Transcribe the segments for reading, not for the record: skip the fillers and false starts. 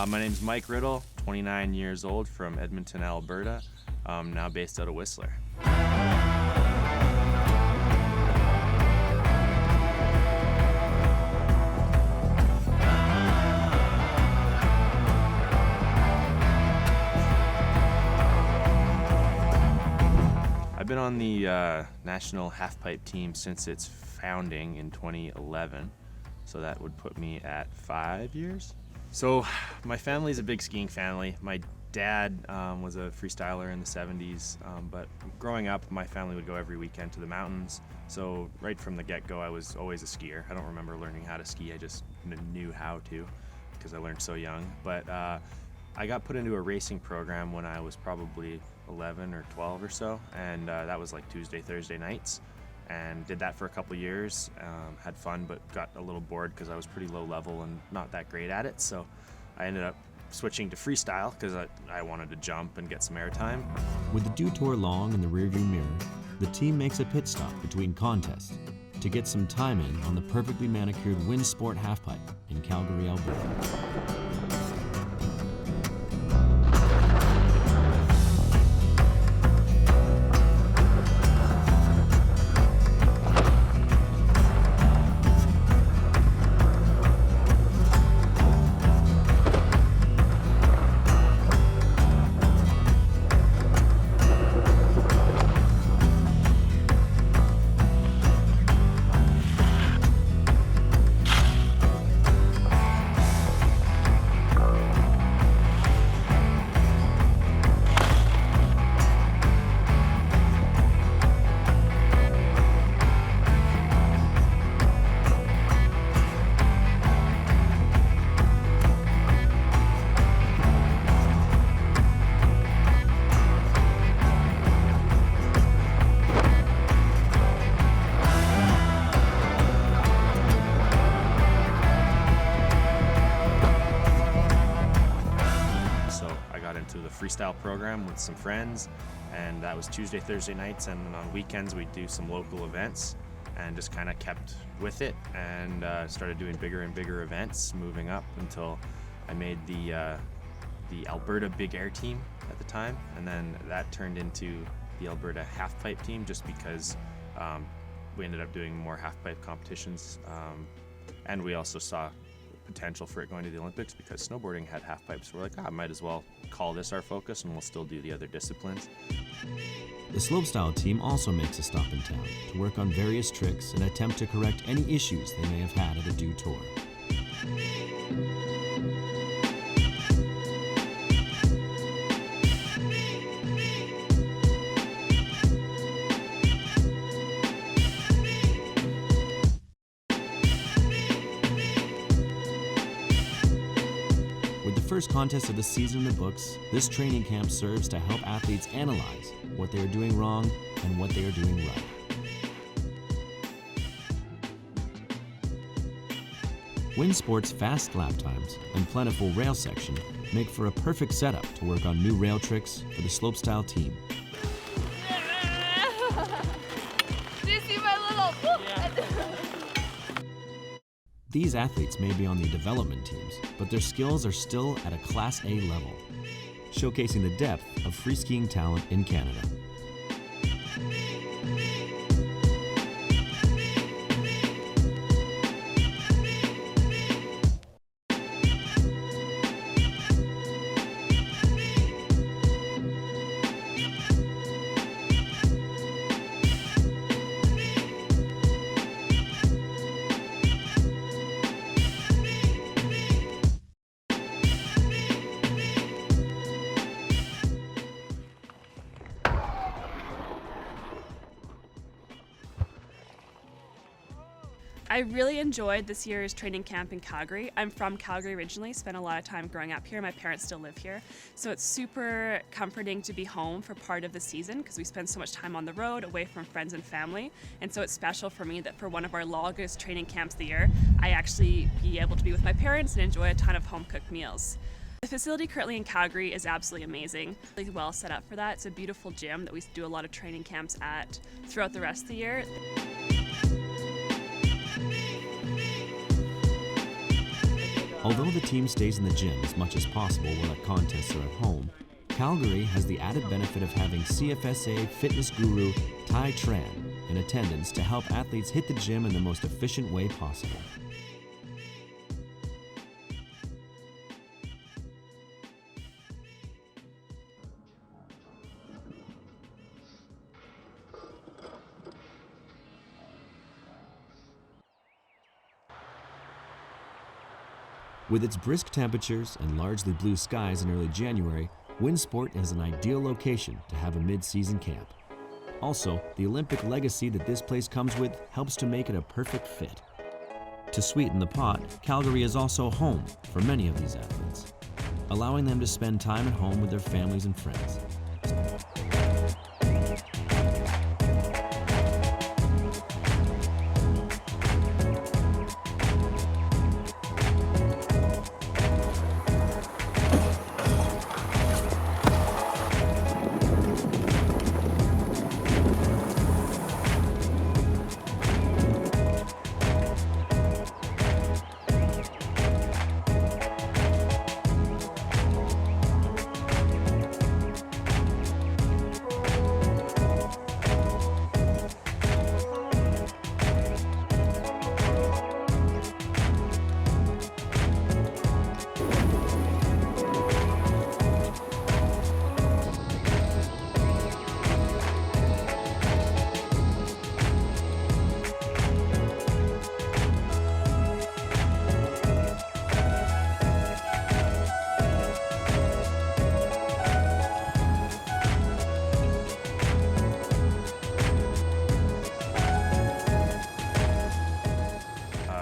My name's Mike Riddle, 29 years old, from Edmonton, Alberta, now based out of Whistler. I've been on the national halfpipe team since its founding in 2011, so that would put me at 5 years. So my family's a big skiing family. My dad was a freestyler in the 70s, but growing up, my family would go every weekend to the mountains. So right from the get-go, I was always a skier. I don't remember learning how to ski, I just knew how to because I learned so young. But I got put into a racing program when I was probably 11 or 12 or so, and that was like Tuesday, Thursday nights, and did that for a couple years. Had fun, but got a little bored because I was pretty low level and not that great at it, so I ended up switching to freestyle because I wanted to jump and get some airtime. With the dew tour long in the rearview mirror, the team makes a pit stop between contests to get some time in on the perfectly manicured Winsport halfpipe in Calgary, Alberta. To the freestyle program with some friends, and that was Tuesday, Thursday nights, and on weekends we'd do some local events, and just kind of kept with it and started doing bigger and bigger events, moving up until I made the Alberta Big Air team at the time, and then that turned into the Alberta Halfpipe team just because we ended up doing more halfpipe competitions, and we also saw potential for it going to the Olympics because snowboarding had half pipes. So we're like, might as well call this our focus and we'll still do the other disciplines. The slopestyle team also makes a stop in town to work on various tricks and attempt to correct any issues they may have had at the dew tour. First contest of the season in the books, this training camp serves to help athletes analyze what they are doing wrong and what they are doing right. Winsport's fast lap times and plentiful rail section make for a perfect setup to work on new rail tricks for the slopestyle team. Do you see my little... These athletes may be on the development teams, but their skills are still at a Class A level, showcasing the depth of free skiing talent in Canada. I really enjoyed this year's training camp in Calgary. I'm from Calgary originally, spent a lot of time growing up here. My parents still live here. So it's super comforting to be home for part of the season because we spend so much time on the road, away from friends and family. And so it's special for me that for one of our longest training camps of the year, I actually be able to be with my parents and enjoy a ton of home-cooked meals. The facility currently in Calgary is absolutely amazing. Really well set up for that. It's a beautiful gym that we do a lot of training camps at throughout the rest of the year. Although the team stays in the gym as much as possible while at contests or at home, Calgary has the added benefit of having CFSA fitness guru Tai Tran in attendance to help athletes hit the gym in the most efficient way possible. With its brisk temperatures and largely blue skies in early January, Winsport is an ideal location to have a mid-season camp. Also, the Olympic legacy that this place comes with helps to make it a perfect fit. To sweeten the pot, Calgary is also home for many of these athletes, allowing them to spend time at home with their families and friends.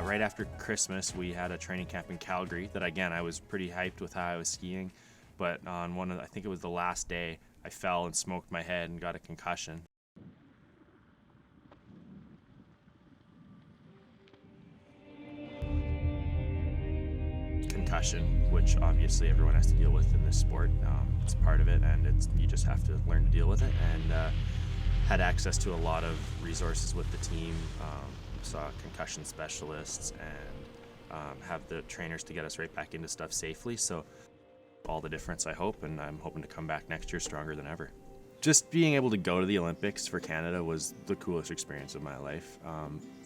Right after Christmas, we had a training camp in Calgary that, again, I was pretty hyped with how I was skiing, but on I think it was the last day, I fell and smoked my head and got a concussion. Concussion, which obviously everyone has to deal with in this sport. It's part of it, and you just have to learn to deal with it, and had access to a lot of resources with the team. Saw concussion specialists and have the trainers to get us right back into stuff safely. So all the difference, I hope, and I'm hoping to come back next year stronger than ever. Just being able to go to the Olympics for Canada was the coolest experience of my life.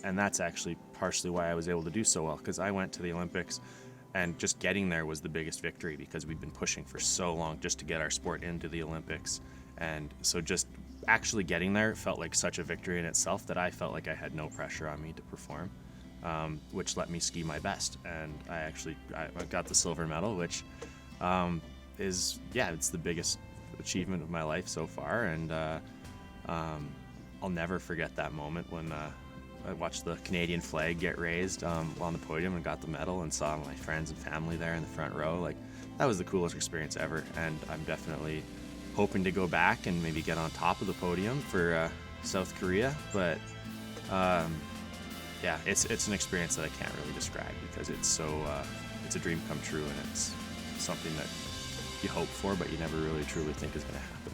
And that's actually partially why I was able to do so well, because I went to the Olympics and just getting there was the biggest victory, because we've been pushing for so long just to get our sport into the Olympics. And so just actually getting there felt like such a victory in itself that I felt like I had no pressure on me to perform, which let me ski my best. And I got the silver medal, which is, it's the biggest achievement of my life so far. And I'll never forget that moment when I watched the Canadian flag get raised on the podium and got the medal, and saw my friends and family there in the front row. Like, that was the coolest experience ever, and I'm definitely hoping to go back and maybe get on top of the podium for South Korea. But it's an experience that I can't really describe, because it's a dream come true, and it's something that you hope for but you never really truly think is going to happen.